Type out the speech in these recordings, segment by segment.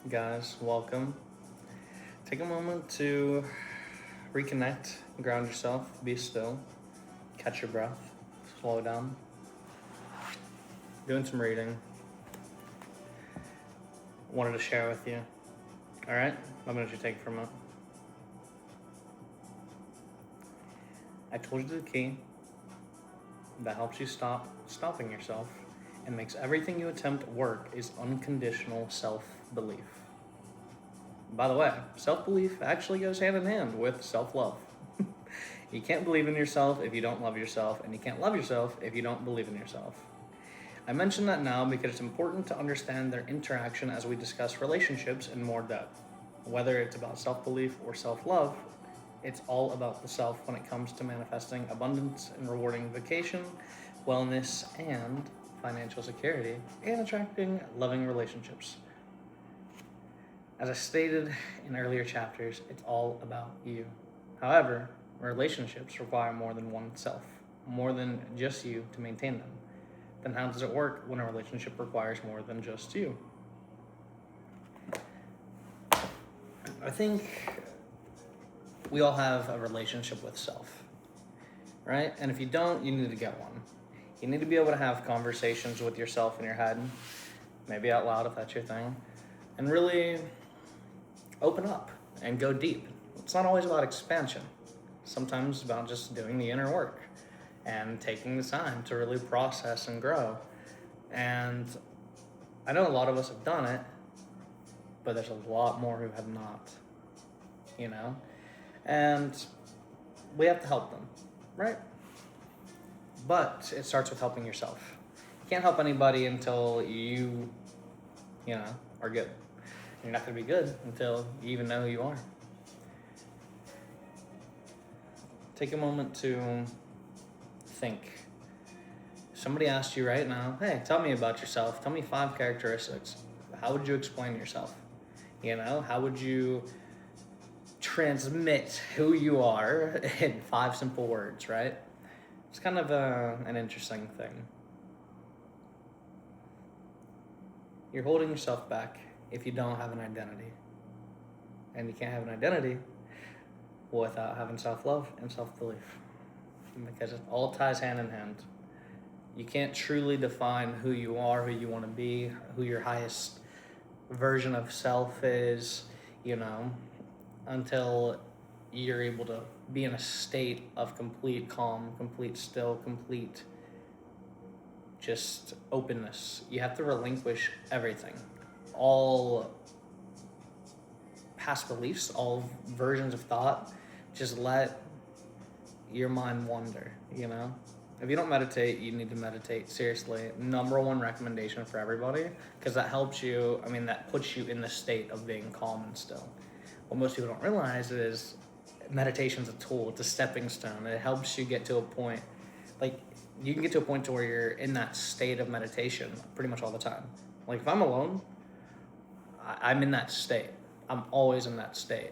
guys, welcome. Take a moment to reconnect, ground yourself, be still, catch your breath, slow down. Doing some reading. Wanted to share with you. All right, I'm gonna let you take it for a moment. I told you the key that helps you stop stopping yourself and makes everything you attempt work is unconditional self-belief. By the way, self-belief actually goes hand in hand with self-love. You can't believe in yourself if you don't love yourself, and you can't love yourself if you don't believe in yourself. I mention that now because it's important to understand their interaction as we discuss relationships in more depth. Whether it's about self-belief or self-love, it's all about the self when it comes to manifesting abundance and rewarding vacation, wellness, and financial security, and attracting loving relationships. As I stated in earlier chapters, it's all about you. However, relationships require more than one self, more than just you to maintain them. Then how does it work when a relationship requires more than just you? I think we all have a relationship with self, right? And if you don't, you need to get one. You need to be able to have conversations with yourself in your head, maybe out loud if that's your thing, and really open up and go deep. It's not always about expansion. Sometimes it's about just doing the inner work and taking the time to really process and grow. And I know a lot of us have done it, but there's a lot more who have not, you know? And we have to help them, right? But it starts with helping yourself. You can't help anybody until you know, are good. You're not going to be good until you even know who you are. Take a moment to think. If somebody asked you right now, hey, tell me about yourself. Tell me 5 characteristics. How would you explain yourself? You know, how would you transmit who you are in 5 simple words, right? It's kind of an interesting thing. You're holding yourself back if you don't have an identity. And you can't have an identity without having self-love and self-belief. Because it all ties hand in hand. You can't truly define who you are, who you want to be, who your highest version of self is, you know, until you're able to be in a state of complete calm, complete still, complete just openness. You have to relinquish everything. All past beliefs, all versions of thought, just let your mind wander, you know? If you don't meditate, you need to meditate. Seriously, number one recommendation for everybody, because that helps you, that puts you in the state of being calm and still. What most people don't realize is meditation's a tool, it's a stepping stone. It helps you get to a point, like you can get to a point to where you're in that state of meditation pretty much all the time. Like if I'm alone, I'm in that state. I'm always in that state.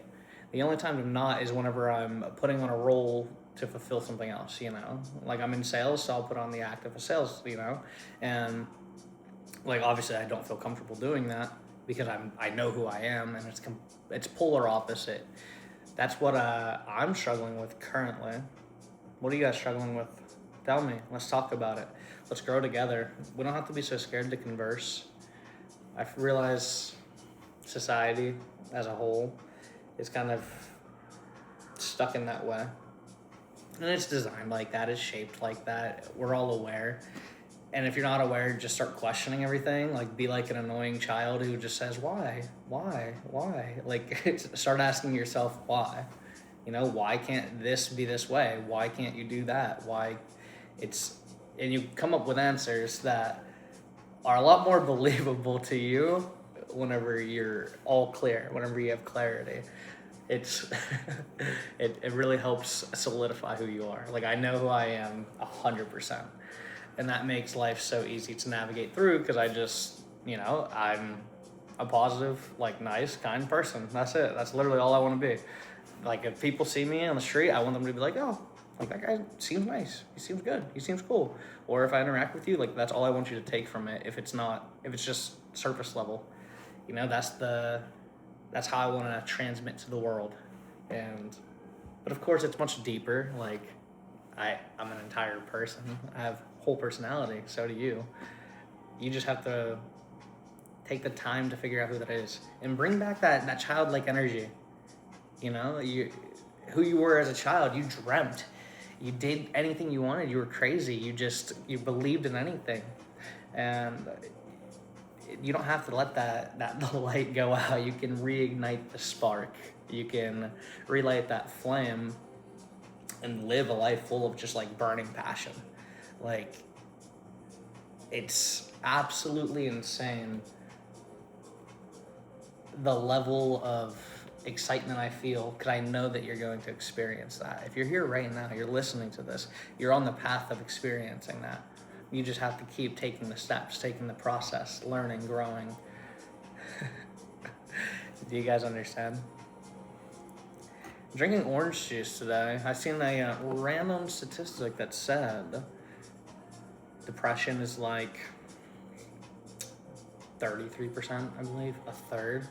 The only time I'm not is whenever I'm putting on a role to fulfill something else, you know? Like I'm in sales, so I'll put on the act of a sales, you know? And like obviously I don't feel comfortable doing that because I know who I am, and it's polar opposite. That's what I'm struggling with currently. What are you guys struggling with? Tell me. Let's talk about it. Let's grow together. We don't have to be so scared to converse. I realize society as a whole is kind of stuck in that way. And it's designed like that, it's shaped like that. We're all aware. And if you're not aware, just start questioning everything. Like be like an annoying child who just says, why? Like start asking yourself why. You know, why can't this be this way? Why can't you do that? And you come up with answers that are a lot more believable to you whenever you're all clear, whenever you have clarity. It really helps solidify who you are. Like I know who I am 100%. And that makes life so easy to navigate through because I just, I'm a positive, like nice, kind person. That's it. That's literally all I want to be. Like if people see me on the street, I want them to be like, oh, like that guy seems nice. He seems good. He seems cool. Or if I interact with you, like that's all I want you to take from it. If it's just surface level, You know, that's how I want to transmit to the world. But of course, it's much deeper. Like, I'm an entire person. I have whole personality. So do you. You just have to take the time to figure out who that is and bring back that childlike energy. You know, who you were as a child. You dreamt. You did anything you wanted. You were crazy. You believed in anything, and you don't have to let that light go out. You can reignite the spark. You can relight that flame and live a life full of just like burning passion. Like, it's absolutely insane the level of excitement I feel, because I know that you're going to experience that. If you're here right now, you're listening to this, you're on the path of experiencing that. You just have to keep taking the steps, taking the process, learning, growing. Do you guys understand? Drinking orange juice today, I seen a random statistic that said depression is like 33%, I believe, a third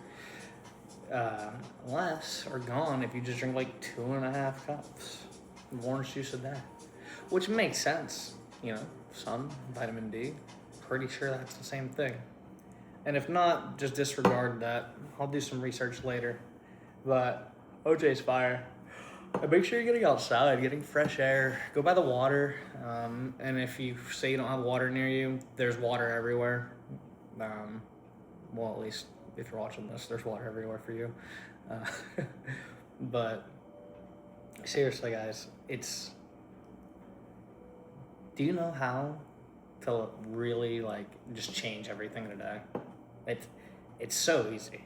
less or gone if you just drink like 2.5 cups of orange juice a day, which makes sense. You know, sun, vitamin D, pretty sure that's the same thing. And if not, just disregard that. I'll do some research later. But OJ's fire. And make sure you're getting outside, getting fresh air. Go by the water. And if you say you don't have water near you, there's water everywhere. Well, at least if you're watching this, there's water everywhere for you. But seriously, guys, do you know how to really like just change everything in a day? It's so easy.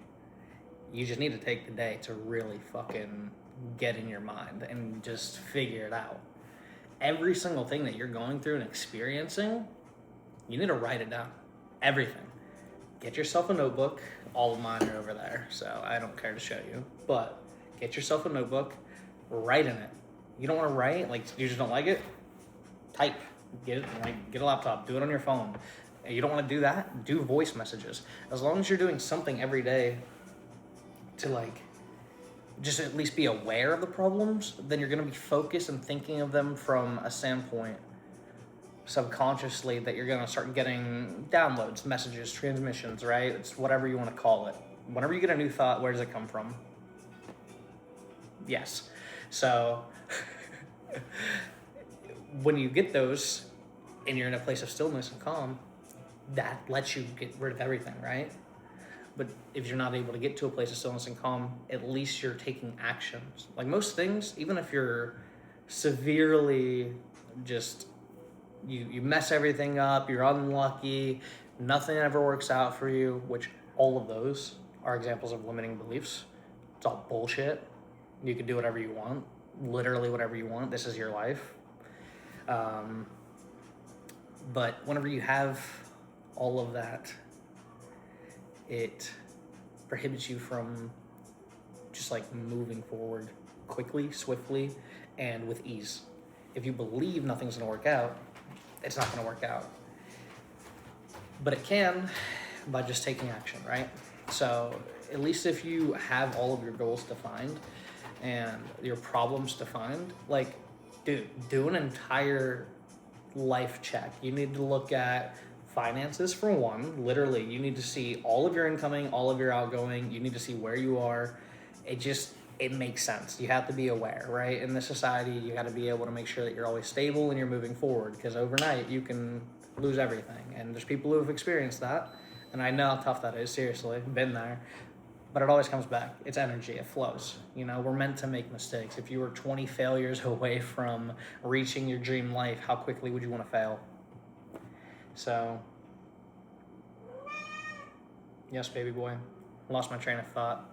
You just need to take the day to really fucking get in your mind and just figure it out. Every single thing that you're going through and experiencing, you need to write it down. Everything. Get yourself a notebook. All of mine are over there, so I don't care to show you. But get yourself a notebook, write in it. You don't want to write, like you just don't like it, type. Get a laptop, do it on your phone. And you don't want to do that, do voice messages. As long as you're doing something every day to like just at least be aware of the problems, then you're going to be focused and thinking of them from a standpoint subconsciously that you're going to start getting downloads, messages, transmissions, right? It's whatever you want to call it. Whenever you get a new thought, where does it come from? Yes. So when you get those and you're in a place of stillness and calm, that lets you get rid of everything, right? But if you're not able to get to a place of stillness and calm, at least you're taking actions. Like most things, even if you're severely just, you mess everything up, you're unlucky, nothing ever works out for you, which all of those are examples of limiting beliefs. It's all bullshit. You can do whatever you want, literally whatever you want. This is your life. But whenever you have all of that, it prohibits you from just like moving forward quickly, swiftly, and with ease. If you believe nothing's gonna work out, it's not gonna work out. But it can by just taking action, right? So at least if you have all of your goals defined and your problems defined, like, dude, do an entire life check. You need to look at finances for one. Literally, you need to see all of your incoming, all of your outgoing. You need to see where you are. It makes sense. You have to be aware, right? In this society, you got to be able to make sure that you're always stable and you're moving forward, because overnight you can lose everything. And there's people who have experienced that, and I know how tough that is. Seriously, been there. But it always comes back. It's energy. It flows. You know, we're meant to make mistakes. If you were 20 failures away from reaching your dream life, how quickly would you want to fail? So, yes, baby boy. Lost my train of thought.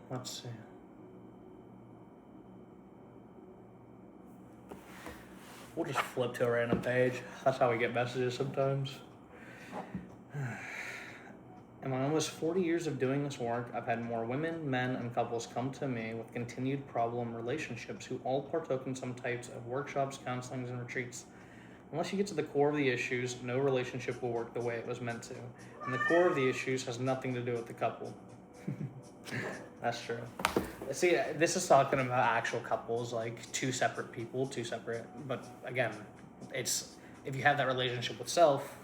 Let's see. We'll just flip to a random page. That's how we get messages sometimes. In my almost 40 years of doing this work, I've had more women, men, and couples come to me with continued problem relationships who all partook in some types of workshops, counselings, and retreats. Unless you get to the core of the issues, no relationship will work the way it was meant to. And the core of the issues has nothing to do with the couple. That's true. See, this is talking about actual couples, like two separate people, but again, it's, if you have that relationship with self,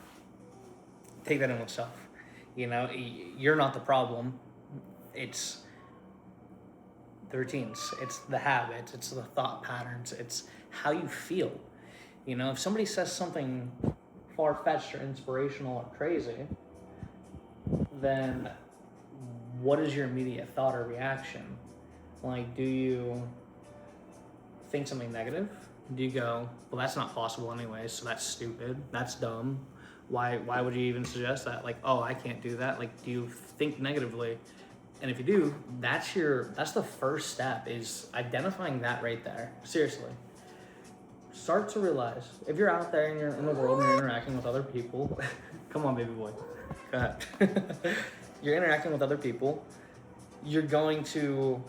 take that in with self. You know, you're not the problem. It's the routines, it's the habits, it's the thought patterns, it's how you feel. You know, if somebody says something far-fetched or inspirational or crazy, then what is your immediate thought or reaction? Like, do you think something negative? Do you go, well, that's not possible anyway, so that's stupid, that's dumb, why would you even suggest that? Like, oh, I can't do that. Like, do you think negatively? And if you do, that's the first step, is identifying that right there. Seriously. Start to realize, if you're out there and you're in the world and you're interacting with other people, come on, baby boy, go ahead. You're interacting with other people, you're going to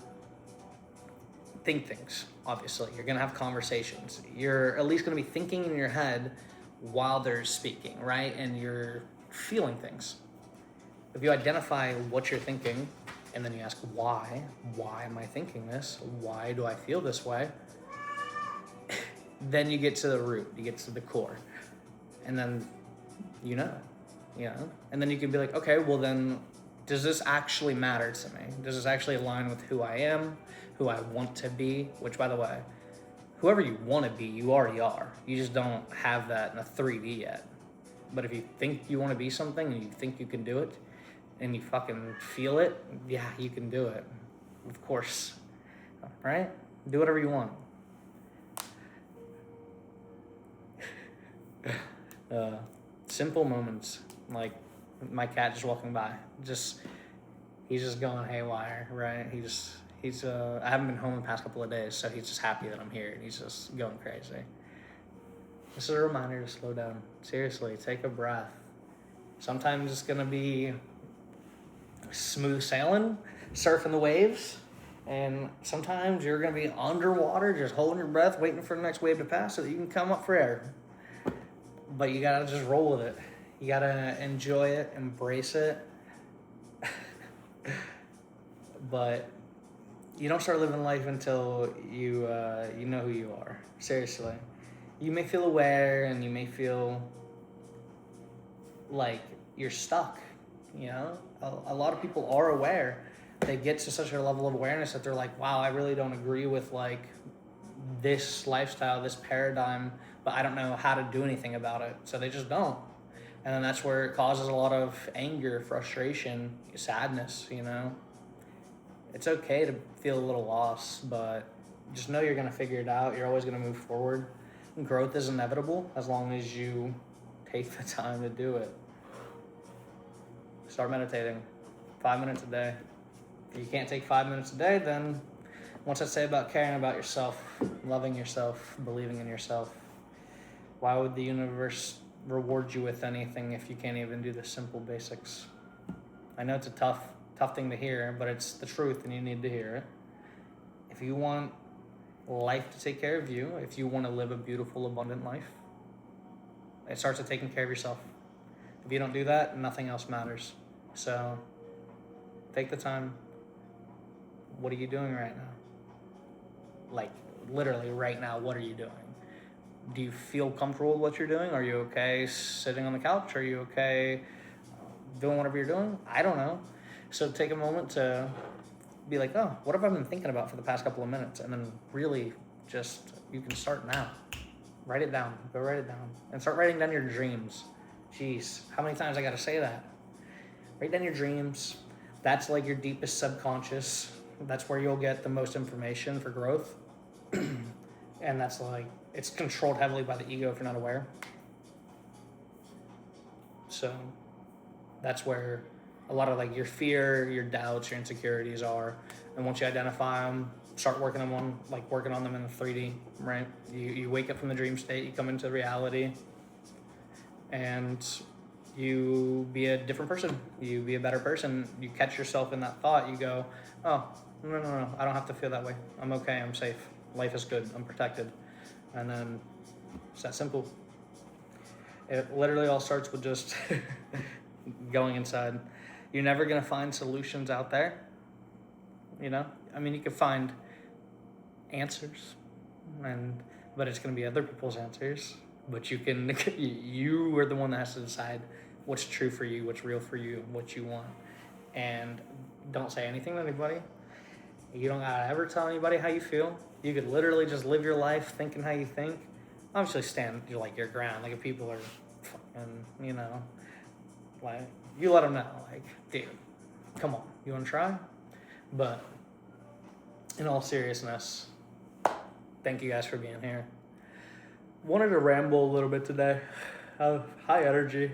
think things, obviously. You're gonna have conversations. You're at least gonna be thinking in your head while they're speaking, right? And you're feeling things. If you identify what you're thinking, and then you ask why am I thinking this? Why do I feel this way? Then you get to the root, you get to the core. And then you know. And then you can be like, okay, well then, does this actually matter to me? Does this actually align with who I am, who I want to be? Which, by the way, whoever you want to be, you already are. You just don't have that in a 3D yet. But if you think you want to be something and you think you can do it, and you fucking feel it, yeah, you can do it. Of course. Right? Do whatever you want. Simple moments, like my cat just walking by, he's just going haywire, right? I haven't been home the past couple of days, so he's just happy that I'm here, and he's just going crazy. This is a reminder to slow down. Seriously, take a breath. Sometimes it's gonna be smooth sailing, surfing the waves, and sometimes you're gonna be underwater, just holding your breath, waiting for the next wave to pass so that you can come up for air. But you gotta just roll with it. You gotta enjoy it, embrace it. But you don't start living life until you know who you are. Seriously. You may feel aware and you may feel like you're stuck, you know? A lot of people are aware. They get to such a level of awareness that they're like, wow, I really don't agree with like this lifestyle, this paradigm, but I don't know how to do anything about it. So they just don't. And then that's where it causes a lot of anger, frustration, sadness, you know? It's okay to feel a little lost, but just know you're gonna figure it out. You're always gonna move forward. Growth is inevitable as long as you take the time to do it. Start meditating 5 minutes a day. If you can't take 5 minutes a day, then what's that say about caring about yourself, loving yourself, believing in yourself? Why would the universe reward you with anything if you can't even do the simple basics? I know it's a tough thing to hear, but it's the truth and you need to hear it. If you want life to take care of you, if you want to live a beautiful, abundant life, it starts with taking care of yourself. If you don't do that, nothing else matters. So take the time. What are you doing right now? Like literally right now, what are you doing? Do you feel comfortable with what you're doing? Are you okay sitting on the couch? Are you okay doing whatever you're doing? I don't know. So take a moment to be like, oh, what have I been thinking about for the past couple of minutes? And then really just, you can start now. Write it down. Go write it down. And start writing down your dreams. Jeez, how many times I gotta say that? Write down your dreams. That's like your deepest subconscious. That's where you'll get the most information for growth. And that's like, it's controlled heavily by the ego if you're not aware. So that's where a lot of like your fear, your doubts, your insecurities are. And once you identify them, start working on them in the 3D, right? You wake up from the dream state, you come into reality, and you be a different person. You be a better person. You catch yourself in that thought. You go, oh, no, I don't have to feel that way. I'm okay, I'm safe. Life is good, I'm protected. And then it's that simple. It literally all starts with just going inside. You're never gonna find solutions out there. You know, I mean, you can find answers, but it's gonna be other people's answers. But you can, you are the one that has to decide what's true for you, what's real for you, what you want, and don't say anything to anybody. You don't gotta ever tell anybody how you feel. You could literally just live your life thinking how you think. Obviously, stand your ground. Like if people are fucking, you know, like you let them know, like, dude, come on, you want to try? But in all seriousness, thank you guys for being here. Wanted to ramble a little bit today. High energy.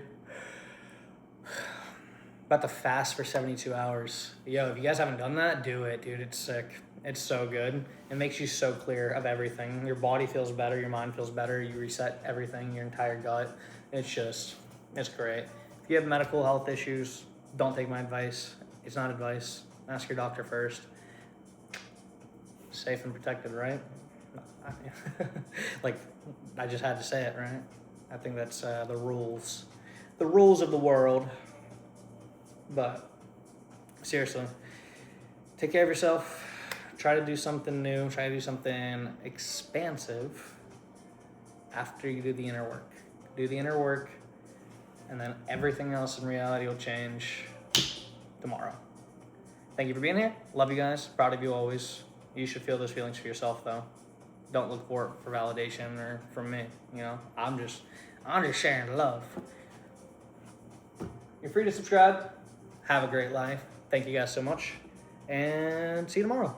About to fast for 72 hours. Yo, if you guys haven't done that, do it, dude. It's sick. It's so good. It makes you so clear of everything. Your body feels better. Your mind feels better. You reset everything, your entire gut. It's great. If you have medical health issues, don't take my advice. It's not advice. Ask your doctor first. Safe and protected, right? Like, I just had to say it, right? I think that's the rules. The rules of the world. But seriously, take care of yourself. Try to do something new. Try to do something expansive after you do the inner work. Do the inner work, and then everything else in reality will change tomorrow. Thank you for being here. Love you guys. Proud of you always. You should feel those feelings for yourself, though. Don't look for it for validation or from me. You know, I'm just sharing love. You're free to subscribe. Have a great life. Thank you guys so much. And see you tomorrow.